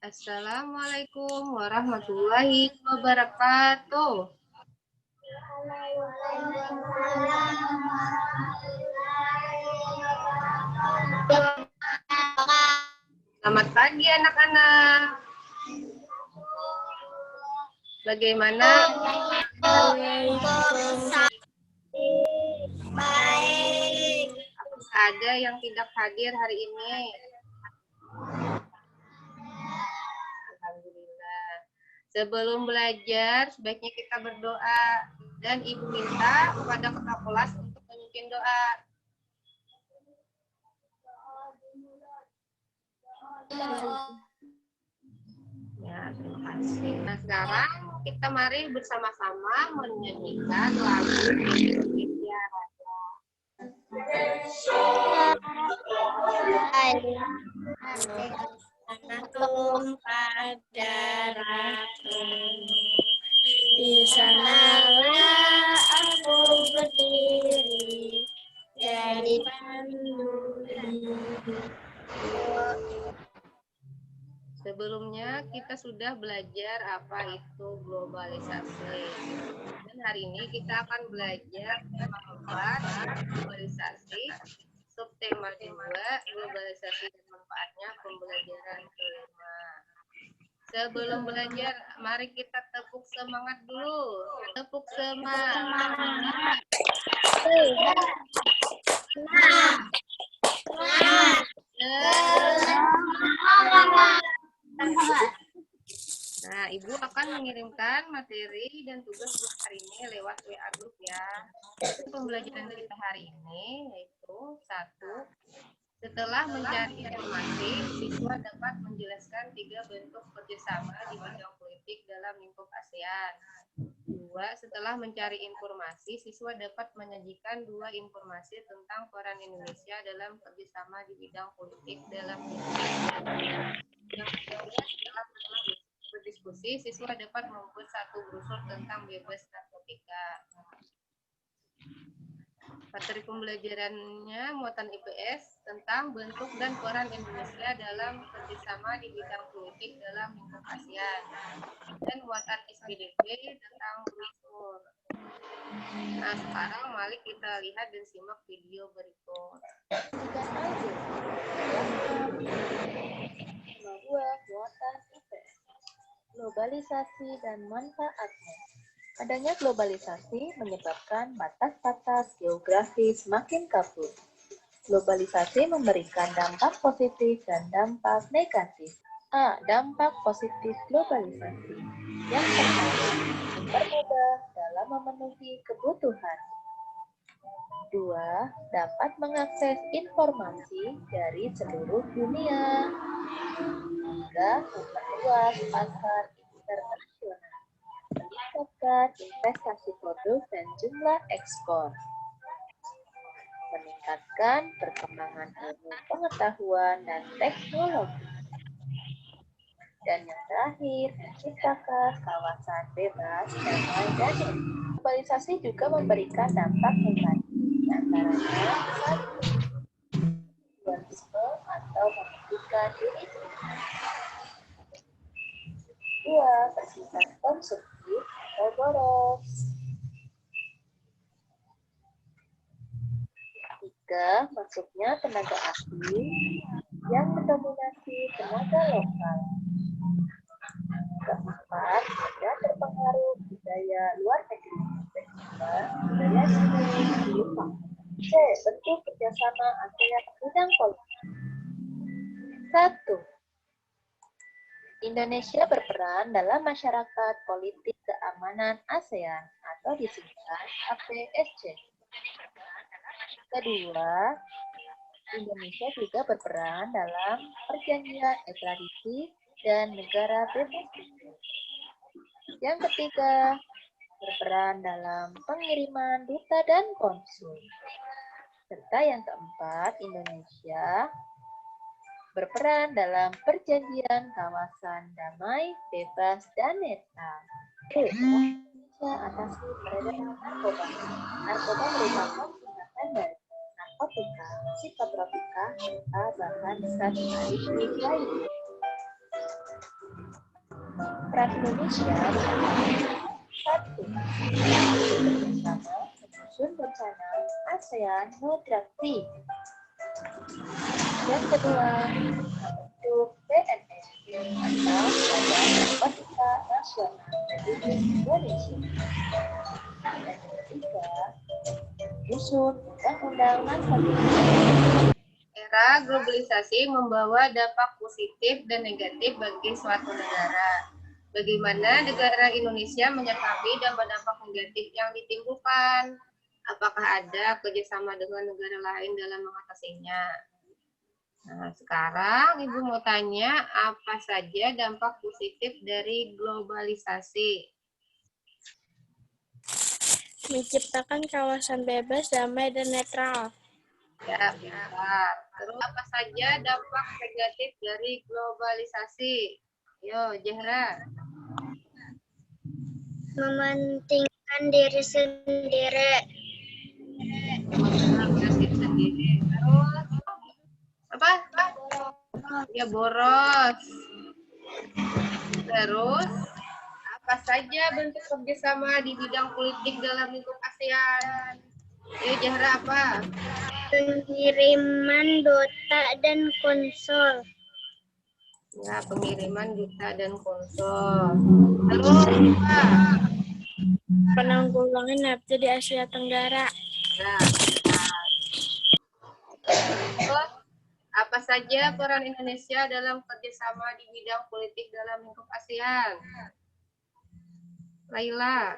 Assalamualaikum warahmatullahi wabarakatuh. Selamat pagi anak-anak. Bagaimana? Baik. Ada yang tidak hadir hari ini? Alhamdulillah. Sebelum belajar, sebaiknya kita berdoa. Dan Ibu minta kepada kakak kelas untuk memimpin doa. Ya, terima kasih. Nah, sekarang kita mari bersama-sama menyanyikan lagu Indonesia Raya. Di sanalah aku berdiri, jadi panduan. Sebelumnya kita sudah belajar apa itu globalisasi. Dan hari ini kita akan belajar tema 4, globalisasi, subtema 2, globalisasi dan manfaatnya, pembelajaran kelima. Sebelum belajar, mari kita tepuk semangat dulu. Tepuk semangat. Nah, Ibu akan mengirimkan materi dan tugas untuk hari ini lewat WA Group ya. Pembelajaran kita hari ini yaitu 1. Setelah mencari informasi, siswa dapat menjelaskan 3 bentuk kerjasama di bidang politik dalam lingkup ASEAN. 2. Setelah mencari informasi, siswa dapat menyajikan 2 informasi tentang peran Indonesia dalam kerjasama di bidang politik dalam lingkup ASEAN. Yang ketiga, setelah berdiskusi, siswa dapat membuat 1 brosur tentang bebas narkotika. Materi pembelajarannya muatan IPS tentang bentuk dan peran Indonesia dalam kerjasama di bidang politik dalam lingkup ASEAN, dan muatan SPDP tentang brosur. Nah, sekarang mari kita lihat dan simak video berikut. Muatan IPS, globalisasi dan manfaatnya. Adanya globalisasi menyebabkan batas-batas geografis makin kabur. Globalisasi memberikan dampak positif dan dampak negatif. A. Dampak positif globalisasi. Yang pertama, mempermudah dalam memenuhi kebutuhan. 2. Dapat mengakses informasi dari seluruh dunia. 3. Memperluas pasar internasional. Meningkatkan investasi produk dan jumlah ekspor. Meningkatkan perkembangan ilmu pengetahuan dan teknologi. Dan yang terakhir, menciptakan kawasan bebas, damai, dan globalisasi juga memberikan dampak negatif, antaranya dualisme atau mematikan diri sendiri. 2. Bersifat konsumtif atau boros. 3. Masuknya tenaga asing yang mendominasi tenaga lokal. 4. Mudah terpengaruh budaya luar negeri sehingga budaya sendiri lupa. C. Bentuk kerjasama ASEAN bidang politik. 1. Indonesia berperan dalam masyarakat politik keamanan ASEAN atau disingkat APSC. Kedua, Indonesia juga berperan dalam perjanjian ekstradisi dan negara bebas. Yang ketiga, berperan dalam pengiriman duta dan konsul. Serta yang keempat, Indonesia berperan dalam perjanjian kawasan damai, bebas, dan netral. Indonesia atasi peredaran narkoba. Narkoba merupakan singkatan dari narkotika, psikotropika, serta bahan zat adiktif lainnya. Peran Indonesia satu, bersama menyusun rencana ASEAN No Drug Free. Yang kedua, membentuk BNN atau Badan Narkotika Nasional Republik Indonesia. Dan yang ketiga, menyusun undang-undang narkotika. Era globalisasi membawa dampak positif dan negatif bagi suatu negara. Bagaimana negara Indonesia menyikapi dampak-dampak negatif yang ditimbulkan? Apakah ada kerjasama dengan negara lain dalam mengatasinya? Nah, sekarang Ibu mau tanya, apa saja dampak positif dari globalisasi? Menciptakan kawasan bebas, damai, dan netral. Ya, benar. Terus apa saja dampak negatif dari globalisasi? Yo, Zahra. Mementingkan diri sendiri. Diri sendiri. Terus apa? Ya, boros. Terus apa saja bentuk kerjasama di bidang politik dalam lingkup ASEAN? Yo, Zahra apa? Pengiriman duta dan konsul. Ya, pengiriman duta dan konsul. Terus apa? Penanggulangan nafsu di Asia Tenggara. Nah, terus apa saja peran Indonesia dalam kerjasama di bidang politik dalam lingkup ASEAN? Laila.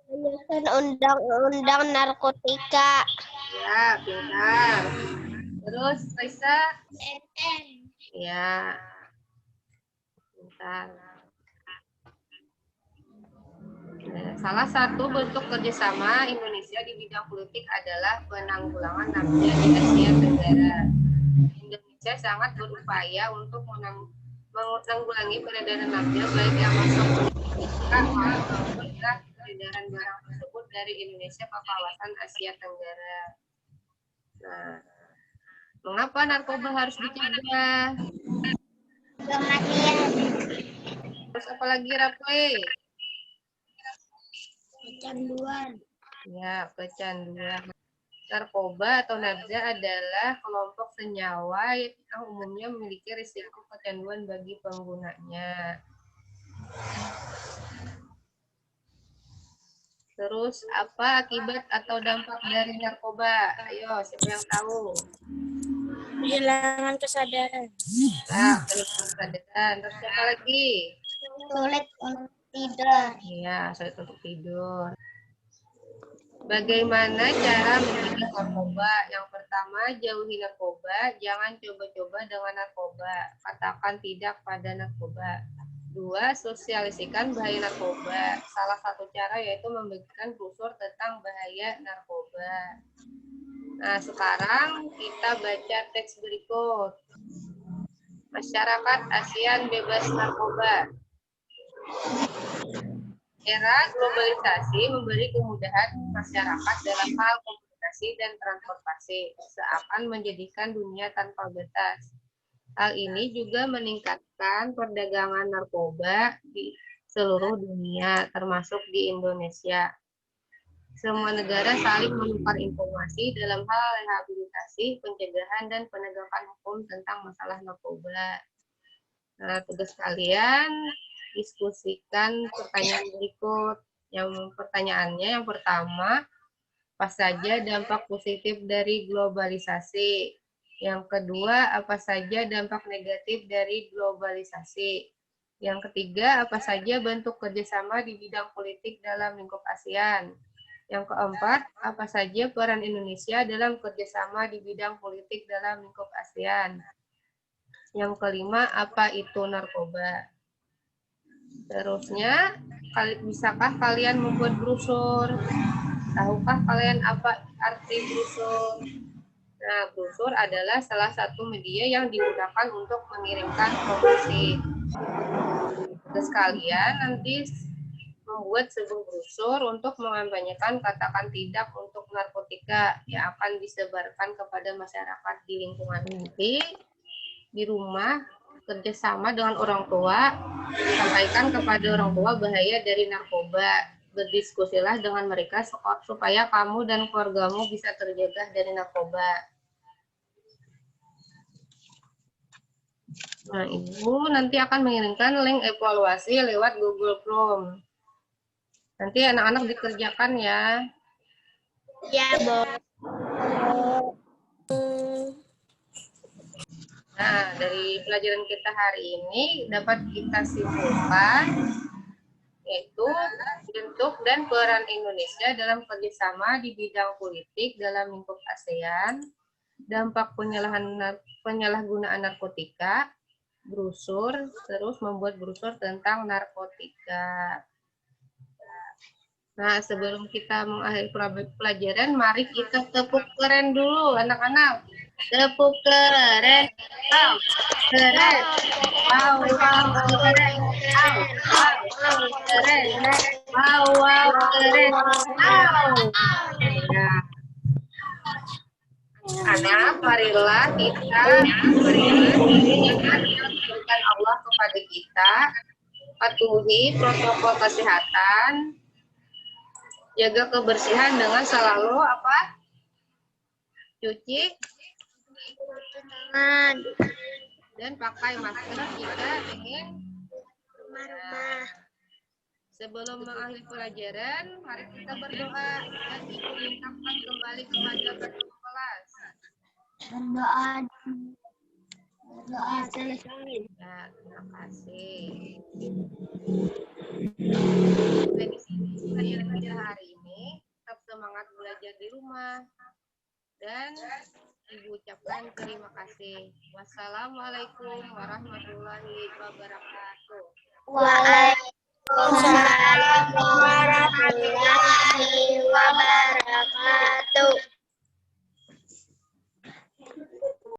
Menyusun undang-undang narkotika. Ya, pintar. Terus Raisa. BNN. Ya, pintar. Nah, salah satu bentuk kerjasama Indonesia di bidang politik adalah penanggulangan nafsu di Asia Tenggara. Indonesia sangat berupaya untuk menanggulangi peredaran nafsu baik yang masuk maupun peredaran barang tersebut dari Indonesia ke kawasan Asia Tenggara. Nah, mengapa narkoba harus dicegah? Kematian. Terus apa lagi, Raple? Kecanduan. Ya, kecanduan. Narkoba atau nafza adalah kelompok senyawa yang umumnya memiliki risiko kecanduan bagi penggunanya. Terus apa akibat atau dampak dari narkoba? Ayo, siapa yang tahu? Kehilangan kesadaran. Nah, kehilangan kesadaran. Terus apa lagi? Sulit untuk tidur. Iya, sulit untuk tidur. Bagaimana cara mencegah narkoba? Yang pertama, jauhi narkoba. Jangan coba-coba dengan narkoba. Katakan tidak pada narkoba. 2. Sosialisikan bahaya narkoba. Salah satu cara yaitu membagikan brosur tentang bahaya narkoba. Nah, sekarang kita baca teks berikut. Masyarakat ASEAN bebas narkoba. Era globalisasi memberi kemudahan masyarakat dalam hal komunikasi dan transportasi, seakan menjadikan dunia tanpa batas. Hal ini juga meningkatkan perdagangan narkoba di seluruh dunia, termasuk di Indonesia. Semua negara saling menukar informasi dalam hal rehabilitasi, pencegahan, dan penegakan hukum tentang masalah narkoba. Nah, tugas kalian diskusikan pertanyaan berikut. Pertanyaannya yang pertama, apa saja dampak positif dari globalisasi? Yang kedua, apa saja dampak negatif dari globalisasi? Yang ketiga, apa saja bentuk kerjasama di bidang politik dalam lingkup ASEAN? Yang keempat, apa saja peran Indonesia dalam kerjasama di bidang politik dalam lingkup ASEAN? Yang kelima, apa itu narkoba? Terusnya, bisakah kalian membuat brosur? Tahukah kalian apa arti brosur? Nah, brosur adalah salah satu media yang digunakan untuk mengirimkan promosi. Terus kalian nanti membuat sebuah brosur untuk mengampanyekan katakan tidak untuk narkotika yang akan disebarkan kepada masyarakat di lingkungan nanti di rumah. kerjasama dengan orang tua, sampaikan kepada orang tua bahaya dari narkoba. Berdiskusilah dengan mereka supaya kamu dan keluargamu bisa terjaga dari narkoba. Nah, Ibu nanti akan mengirimkan link evaluasi lewat Google Chrome. Nanti anak-anak dikerjakan ya. Ya, Bu. Nah, dari pelajaran kita hari ini dapat kita simpulkan yaitu bentuk dan peran Indonesia dalam kerjasama di bidang politik dalam lingkup ASEAN, dampak penyalahgunaan narkotika, brosur, terus membuat brosur tentang narkotika. Nah, sebelum kita mengakhiri pelajaran, mari kita tepuk keren dulu, anak-anak. Tepuk keren. Wow, keren. Wow, wow, keren. Wow, wow, keren. Wow, wow, keren. Wow. Ya. Anak, marilah kita berikan Allah kepada kita, patuhi protokol kesehatan, jaga kebersihan dengan selalu apa? Cuci Tangan. dan pakai masker jika ingin. Rumah-rumah. Sebelum mengakhiri pelajaran, mari kita berdoa dan diperintahkan kembali kepada bentuk kelas. Berdoa selesai. Ya, terima kasih. Sampai di sini pelajaran kita hari ini. Tetap semangat belajar di rumah. Dan Ibu ucapkan terima kasih. Wassalamualaikum warahmatullahi wabarakatuh. Waalaikumsalam warahmatullahi